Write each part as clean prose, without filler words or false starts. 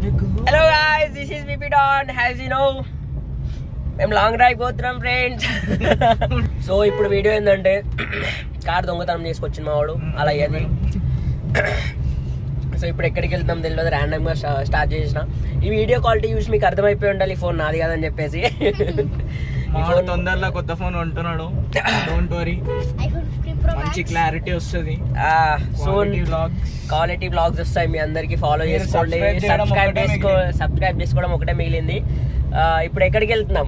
Hello guys, this is VP Don. As you know, మేము long drive పోతున్నాం friends. So ఇప్పుడు video ఏంటంటే car దొంగతనం చేసుకొచ్చింది మా వాడు, అలా అయ్యేది. సో ఇప్పుడు ఎక్కడికి వెళ్తాం తెలియదు, ర్యాండమ్ గా స్టార్ట్ చేసిన. ఈ వీడియో క్వాలిటీ చూసి మీకు అర్థమైపోయి ఉండాలి ఫోన్ నాది కాదని చెప్పేసి. తొందరలో కొత్త ఫోన్ ఉంటున్నాడు, డోంట్ వరీ, మంచి క్లారిటీ వస్తుంది. క్వాలిటీ వ్లాగ్స్ వస్తాయి, మీ అందరికి ఫాలో చేసుకోండి. సబ్స్క్రైబ్ చేసుకోవడం ఒకటే మిగిలింది. ఇప్పుడు ఎక్కడికి వెళ్తున్నాం?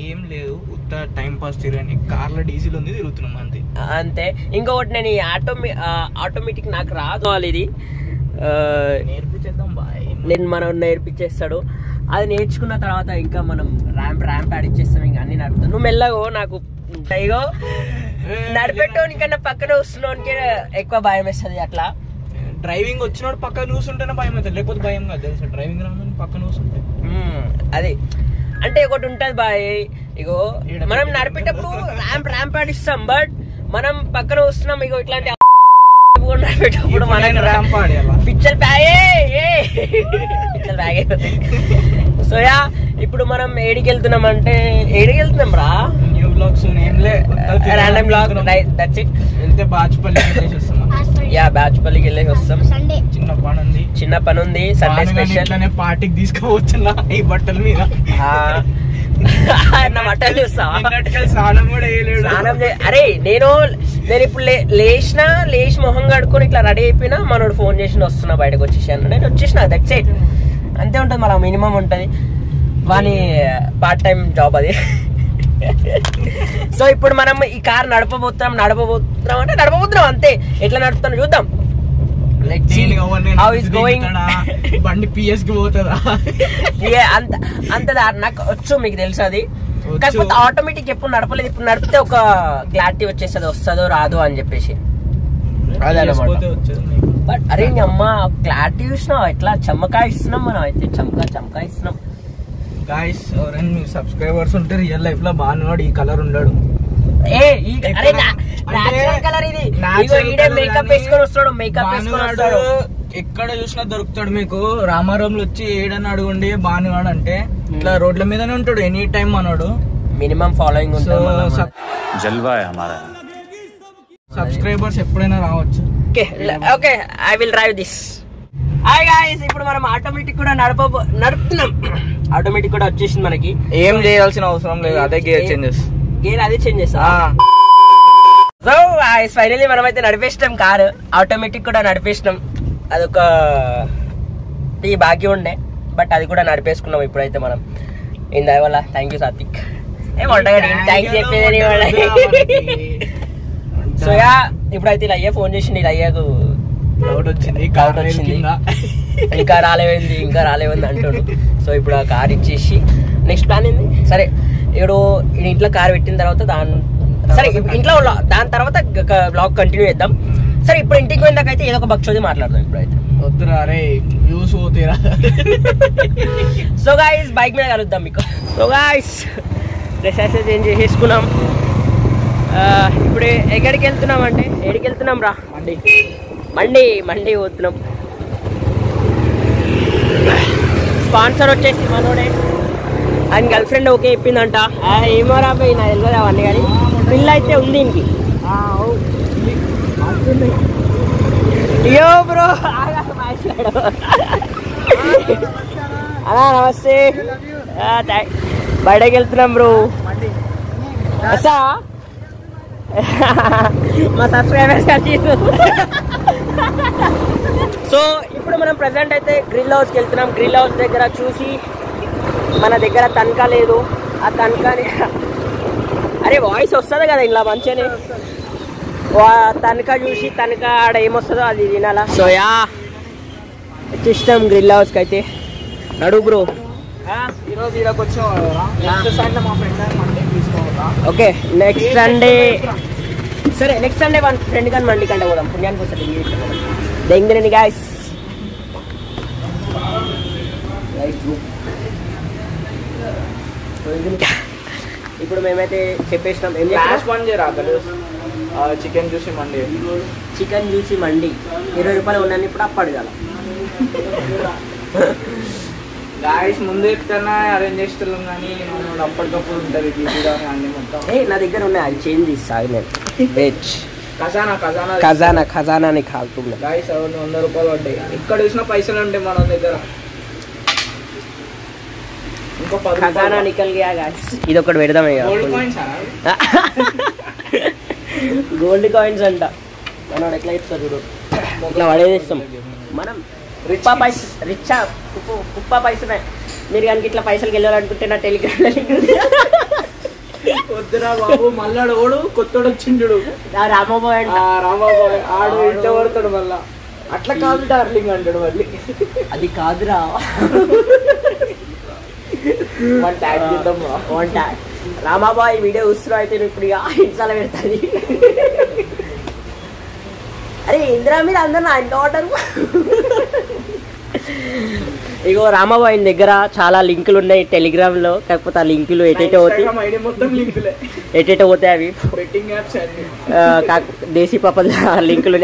ఏం లేదు, ఉత్త టైం పాస్ తిరగని. కార్లో డీజిల్ ఉంది, తిరుగుతున్నాం అంతే. అంతే. ఇంకొకటి, నేను ఈ ఆటోమేటిక్ నాకు రాదు, ఇది నేర్పించేద్దాం బాయ్. నేను మనం నేర్పించేస్తాడు. అది నేర్చుకున్న తర్వాత ఇంకా మనం ర్యాంప్ ఆడిచ్చేస్తాం, ఇంకా అన్ని నడుపుతాం. నువ్వు మెల్లగో, నాకు ఇగో నడిపెట్టోనికన్నా పక్కన వస్తున్నానికి ఎక్కువ భయం వేస్తుంది. అట్లా డ్రైవింగ్ వచ్చినోడు పక్కన చూస్తుంటేనే భయం అవుతుంది, లేకపోతే భయం కాదు తెలుసా. డ్రైవింగ్ రాని పక్కన చూస్తుంటే అది అంటే ఒకటి ఉంటది బాయ్. ఇగో మనం నడిపేటప్పుడు ర్యాంప్ ఆడిస్తాం, బట్ మనం పక్కన వస్తున్నాం ఇగో ఇట్లాంటి నడిపేటప్పుడు మనం పిచ్చల్ బ్యాగ్ అయిపోతుంది. సో యా, ఇప్పుడు మనం ఏడికి వెళ్తున్నాం అంటే, ఏడికి వెళ్తున్నాం రా, new blogs random blog. That's it. వెళ్తే బాచుపల్లికి వస్తున్నాం. యా, బాచుపల్లికి వెళ్ళేసి వస్తాం. చిన్న పని ఉంది, సండే స్పెషల్. పార్టీకి తీసుకోవచ్చున్నా ఈ బట్టల మీద. నా బట్టలు చూస్తావా? స్నానం కూడా వేయలేడు. అరే నేను ఇప్పుడు లేచి మొహం కడుక్కొని ఇట్లా రెడీ అయిపోయినా, మనోడు ఫోన్ చేసి వస్తున్నా, బయటకు వచ్చేసాను, నేను వచ్చేసిన. That's it. అంతే ఉంటుంది, మళ్ళీ మినిమం ఉంటుంది. వాని పార్ట్ టైం జాబ్ అది. సో ఇప్పుడు మనం ఈ కార్ నడపబోతున్నాం అంటే నడపబోతున్నాం అంతే. ఎట్లా నడుపుతాను చూద్దాం. బండి పిఎస్ కి పోతుందా? అంత నాకు వచ్చు, మీకు తెలుసు అది. కాకపోతే ఆటోమేటిక్ ఎప్పుడు నడపలేదు. ఇప్పుడు నడిపితే ఒక క్లారిటీ వచ్చేస్తుంది, వస్తుందో రాదో అని చెప్పేసి. బట్ అరే అమ్మ, క్లారిటీ చూసినావు ఎట్లా చమ్మకాయ ఇస్తున్నాం మనం అయితే. చమ్మకాయ ఇస్తున్నాం. గాయ్స్, ఎవరైనా మీ సబ్స్క్రైబర్స్ ఉంటే రియల్ లైఫ్ లో బాగున్నాడు, ఈ కలర్ ఉన్నాడు. ఎక్కడ చూసినా దొరుకుతాడు మీకు. రామారంలో వచ్చి ఏడని అడుగుండి బాగున్నాడు అంటే, ఇట్లా రోడ్ల మీదనే ఉంటాడు ఎనీ టైం మనోడు. మినిమం ఫాలోయింగ్ ఉంటుంది. సబ్స్క్రైబర్స్ ఎప్పుడైనా రావచ్చు. Okay, I will drive this. Hi guys, ఇప్పుడు మనం ఆటోమేటిక్ కూడా నడుపుతున్నాం. ఆటోమేటిక్ కూడా వచ్చేసింది మనకి. ఏం చేయాల్సిన అవసరం లేదు, అదే గేర్ చేంజెస్. గేర్ అదే చేంజ్ చేస్తా. సో ఫైనల్లీ మనం అయితే నడిపేసినాం కారు. ఆటోమేటిక్ కూడా నడిపేసినాం. అదొక బాకీ ఉండే, బట్ అది కూడా నడిపేసుకున్నాం ఇప్పుడైతే మనం. ఇందా వల్ల థ్యాంక్ యూ సాత్విక్. థ్యాంక్స్ చెప్పేది. సో యా, ఇప్పుడైతే ఇలా అయ్యా ఫోన్ చేసింది. ఇలా అయ్యాకు డౌట్ వచ్చింది, ఇంకా రాలేవంది అంటాడు. సో ఇప్పుడు ఆ కార్ ఇచ్చేసి నెక్స్ట్ ప్లాన్ ఏంది? సరే, ఇప్పుడు ఇంట్లో కార్ పెట్టిన తర్వాత సరే ఇంట్లో దాని తర్వాత బ్లాగ్ కంటిన్యూ చేద్దాం. సరే, ఇప్పుడు ఇంటికి పోయినాకైతే ఏదో ఒక బక్షోది మాట్లాడదాం. ఇప్పుడైతే వద్దురా, అరే వ్యూస్ పోతేరా. సో గాయ్స్, బైక్ మీద కలుద్దాం మీకు. సో గాయ్స్, డ్రెస్ చేంజ్ చేసేసుకున్నాం. ఇప్పుడు ఎక్కడికి వెళ్తున్నాం అంటే, ఎక్కడికి వెళ్తున్నాం రా? మండి పోతున్నాం. స్పాన్సర్ వచ్చేసి మనోడే, ఆయన గర్ల్ ఫ్రెండ్ ఓకే చెప్పిందంట. ఏమో రాబోయి నాకు తెలియదు అవన్నీ, కానీ బిల్ అయితే ఉంది ఇంకి. అయ్యో బ్రో, అన్నా నమస్తే. బయటకి వెళ్తున్నాం బ్రో. అసా మా సబ్స్క్రైబర్స్. సో ఇప్పుడు మనం ప్రెసెంట్ అయితే గ్రిల్ హౌస్కి వెళ్తున్నాం. గ్రిల్ హౌస్ దగ్గర చూసి, మన దగ్గర తనఖా లేదు, ఆ తనఖాని అరే వాయిస్ వస్తుంది కదా ఇలా మంచిగానే. తనఖా చూసి, తనఖా ఆడ ఏమొస్తుందో అది తినాలా. సో యా, ఇష్టం గ్రిల్ హౌస్కి అయితే. నడు బ్రో. ఈరోజు ఇక్కడికి వచ్చాం. Okay, next Sunday. సరే, నెక్స్ట్ సండే వన్ ఫ్రెండ్ కానీ మండి కంటే పోదాం. పుణ్యానికి వస్తుంది దెంగిరండి గాయస్. ఇప్పుడు మేమైతే చెప్పేసినాం. ఏం చికెన్ జ్యూసీ మండి. చికెన్ జ్యూసీ మండి 20 రూపాయలు ఉన్నాను. ఇప్పుడు అప్పు అడగాల. గాయస్ ముందు ఎప్పుడైనా అరేంజ్ చేస్తున్నాం కానీ మనం అప్పటికప్పుడు ఉంటుంది కానీ అన్ని మొత్తం. నా దగ్గర ఉన్నాయి అది చేంజ్ ఇస్తాను నేను. వెజ్ ఖజానా కాలుతుంది గాయస్. 100 రూపాయలు పడ్డాయి. ఇక్కడ చూసిన పైసలు ఉంటాయి మన దగ్గర. ఇంకో ఖజానా నికల్ గయా గాయస్. ఇది ఒకటి పెడదాం ఇక. గోల్డ్ కాయిన్స్ అంట. మనం ఎట్లా ఇస్తాం చూడు, ఇట్లా పడేస్తాం మనం. కుప్ప పైసలే. మీరు కనుక ఇట్లా పైసలకి వెళ్ళాలనుకుంటే నా టెలిగ్రామ్ వద్దురా బాబు. మళ్ళాడు ఓడు కొత్తోడు వచ్చిండు రామాబాయ్ ఆడు ఇంత పడతాడు మళ్ళా. అట్లా కాదు డార్లింగ్ అంటాడు మళ్ళీ. అది కాదురా. రామాబాయ్ వీడియో చూస్తున్నావు అయితే ఇప్పుడు ఇన్స్టాల పెడతాది. అరే ఇందిరా మీద అందరు నా ఇంట్లో ఉంటారు. ఇగో రామాబాయి దగ్గర చాలా లింకులు ఉన్నాయి టెలిగ్రామ్ లో. కాకపోతే ఆ లింకులు ఎటైతే పోతాయి అవి దేశీ పాప లింకులు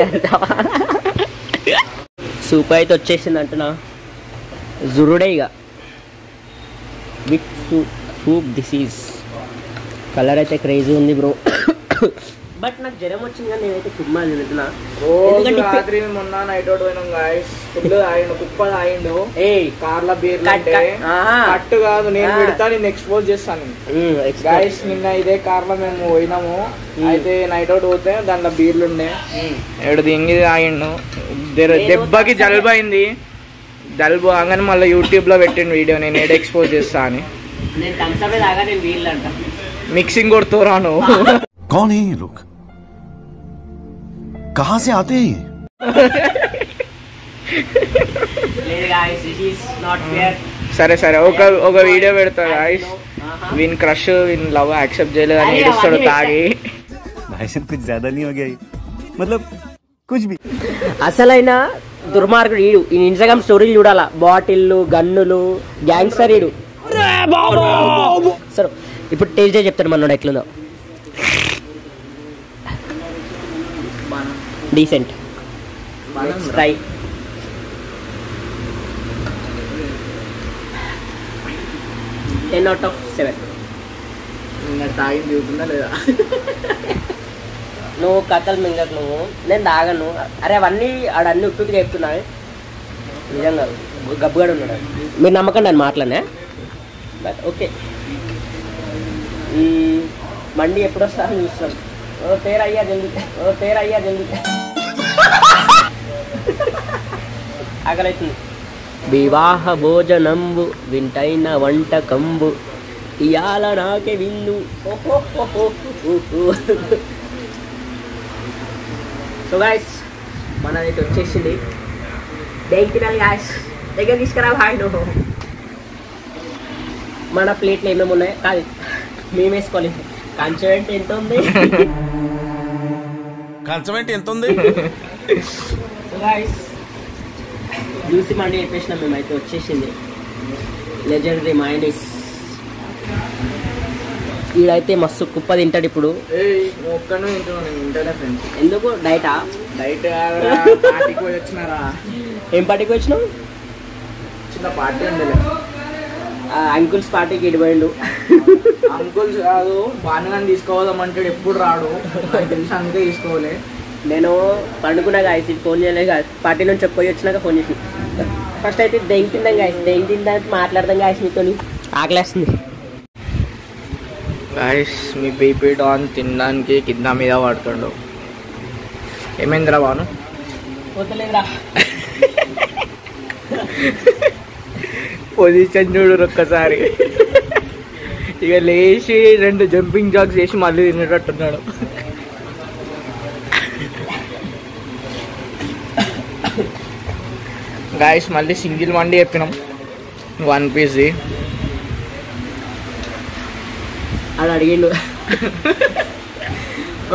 సూప్ అయితే వచ్చేసింది అంటున్నా. జురుడే ఇక with soup. This is colour అయితే క్రేజీ ఉంది బ్రో. బట్ నాకు జ్వరం వచ్చింది కానీ నేనైతే కుమ్మా తింటున్నా. రాత్రి మొన్న నైట్ అవుట్ పోయినాం గాయస్. ఫుల్ తాగిండు, కుప్ప తాగిండు. కార్ల బీర్ కట్టు కాదు, నేను పెడతా, నేను ఎక్స్పోజ్ చేస్తాను గాయస్. నిన్న ఇదే కార్ లో మేము పోయినాము. అయితే నైట్ అవుట్ పోతే దాంట్లో బీర్లు ఉండే. ఏడు దింగి తాగిండు. దెబ్బకి జలుబు అయింది. జలుబు కాగానే మళ్ళీ యూట్యూబ్ లో పెట్టిండు వీడియో, నేను ఏడు ఎక్స్పోజ్ చేస్తా అని. మిక్సింగ్ కొడుతురాను. कौन है ये लोग, कहाँ से आते हैं? సరే ఒక వీడియో పెడతా guys. Win crush win love accept చేయలేదు అని ఏడుస్తాడు తాగి. कुछ ज्यादा नहीं हो गया मतलब कुछ भी. అసలైన దుర్మార్గుడు ఈడు. ఈ ఇన్స్టాగ్రామ్ స్టోరీలు చూడాలా. బాటిల్లు, గన్నులు, గ్యాంగ్స్టర్ ఈడు. సరే ఇప్పుడు టేస్ట్ చెప్తాడు మనోడు ఎట్లుందో. డీసెంట్. ట్రై. out of 7. తాగి దిగుతుందా లేదా? నువ్వు కథలు మింగకు, నువ్వు నేను తాగను. అరే అవన్నీ ఆడన్నీ ఉట్టుగా చెప్తున్నాయి నిజంగా. గబ్బుగాడు ఉన్నాడు. మీరు నమ్మకండి అని మాట్లాడినా. But okay. మండి ఎప్పుడు వస్తారని చూస్తున్నాం. ఓ తేరా అయ్యా జల్దీ. ఆకలైతుంది. వివాహ భోజనంబు వింటైన వంటకంబు ఇయాల నాకే విందు. సో గాయస్ మనదైతే వచ్చేసింది. దేనికి తినాలి గాయస్? దగ్గర తీసుకురా భాయ్. నువ్వు మన ప్లేట్లు ఏమేమి ఉన్నాయి కాదు మేము వేసుకోవాలి. కంచం ఎంత ఉంది? సో గాయస్ జ్యూసీ మండి చెప్పేసినాం మేమైతే. వచ్చేసింది లెజెండరీ మైనీస్. వీడైతే మస్తు కుప్ప తింటాడు ఇప్పుడు. ఎందుకు డైటా? ఏం పార్టీకి వచ్చినావు? చిన్న పార్టీ ఉండలే. అంకుల్స్ పార్టీకి ఇడిపోయిండు. అంకుల్స్ కాదు, బాగానే తీసుకోవదామంటాడు, ఎప్పుడు రాడు. తెలుసు అందుకే తీసుకోవాలి. నేను పండుకున్నా గాయస్, ఫోన్ చేయలేదు గాయస్. పార్టీ నుంచి పోయి వచ్చినాక ఫోన్ చేసి ఫస్ట్ అయితే దెంగి తిందాం గాయస్. దెంగి తిందానికి మాట్లాడదాం గాయస్ మీతో. ఆకలేస్తుంది గాయస్. మీ బీపీ డాన్ తినడానికి కింద మీద పడుతుండు. ఏమైందిరా బాను? పోతలేదురా. పొజిషన్ చూడు ఒక్కసారి. ఇక లేచి 2 జంపింగ్ జాగ్స్ చేసి మళ్ళీ తినేటట్టున్నాడు. గాయస్ మళ్ళీ సింగిల్ మండి చెప్పినాం 1 పీస్. అది అడిగిండు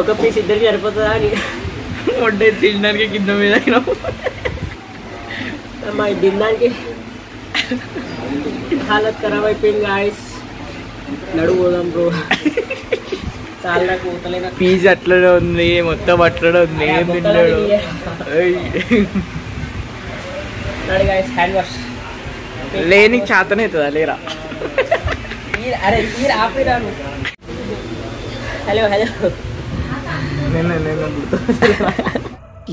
ఒక పీస్ ఇద్దరికి సరిపోతుందా అని. వండే తినడానికి కింద మీద మా తినడానికి హాలత్ ఖరాబ్ అయిపోయింది గాయస్. నడువుదాం బ్రో. చాలా నాకు ఊతలేదా. పీజ్ అట్లనే ఉంది, మొత్తం అట్లనే ఉంది. ఏం తిన్నాడు? Guys hand wash. లేని చేతనే అవుతుందా లేరా అరే తీరా ఆపిరాను. హలో హలో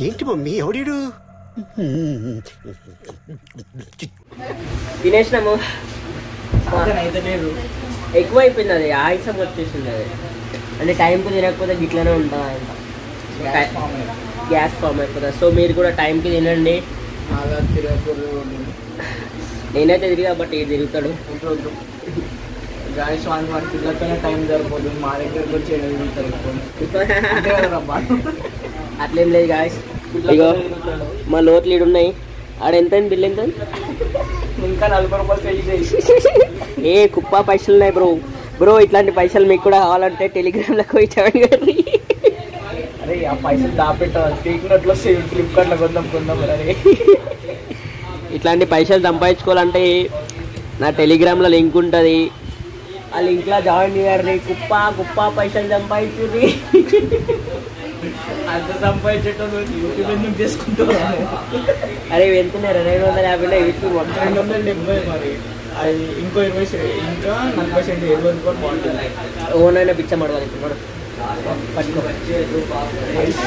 ఏంటి మమ్మీ ఎవడీడు తినేసినాము. ఎక్కువ అయిపోయింది అది, ఆయుసం వచ్చేసింది అది. అంటే టైంకి తినకపోతే గిట్లనే ఉంటుంది అంట, గ్యాస్ ఫామ్ అయిపోతుంది. సో మీరు కూడా టైంకి తినండి. నేనైతే తిరిగా, బట్ ఇది తిరుగుతాడు. గాయస్ వాడి పిల్లలతోనే టైం సరిపోతుంది, మా దగ్గరకు వచ్చి అట్లేం లేదు గాయస్. ఇగో మా లోట్లు ఈడు ఉన్నాయి. ఆడ ఎంత బిల్ ఎంత? ఇంకా 40 రూపాయలు. ఏ కుప్ప పైసలు ఉన్నాయి బ్రో. బ్రో ఇట్లాంటి పైసలు మీకు కూడా కావాలంటే టెలిగ్రామ్లో పోయి చూడండి. అరే ఆ పైసలు దాపెట్టాలి, పీకినట్లు ఫ్లిప్కార్ట్లో కొందాం. అరే ఇట్లాంటి పైసలు సంపాదించుకోవాలంటే నా టెలిగ్రామ్లో లింక్ ఉంటుంది, ఆ లింక్లో జాయిన్ చేయండి. కుప్ప పైసలు సంపాదించుర్రి. అంత సంపాదించేటప్పుడు యూట్యూబ్ ఎందుకు చేసుకుంటారు? అరే వెళ్తున్నారు 250 యూట్యూబ్ 270 మరి. అది ఇంకో 20 ఇంకా 40% 20 రూపాయలు బాగుంటుంది. ఓనైనా పిచ్చ మడవాలి ఇప్పుడు పట్టుకో.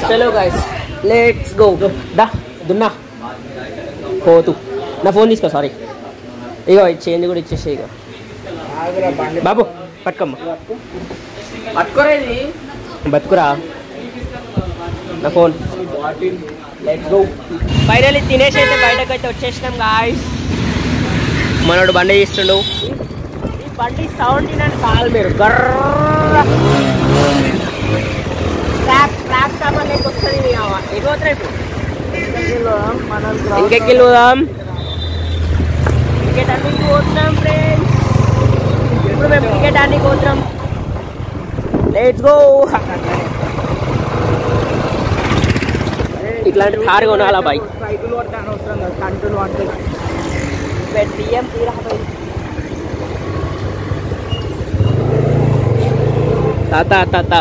చలో గాయస్ లెట్స్ గో. దా దున్నా పోతు నా ఫోన్ తీసుకో. సారీ ఇగో చేంజ్ కూడా ఇచ్చేసి. ఇగో బాబు పట్టుకోమ్మా, పట్టుకోరేది బతుకురా నా ఫోన్. Let's go. ఫైనల్లీ తినేసి అయితే బయటకు అయితే వచ్చేసినాం గాయస్. మనోడు బండి తీస్తుండు. ఈ బండి సౌండ్ తినండి కాలు మీరు గర్ర ట్రాప్ సామాన్ లేక వస్తుంది. ఎటు పోతున్నా ఇప్పుడు? ఇంకెక్కి పోదాం. క్రికెట్ అన్నికి పోతున్నాం ఫ్రెండ్స్. ఇప్పుడు మేము క్రికెట్ అన్నికి పోతున్నాం. Let's go. ఇట్లాంటి కారు కొనాలా బాయ్? సైకిల్ పట్టాను అవసరం కదా, కంట్రోల్ పడుతుంది. బియ్యం తీరా తాత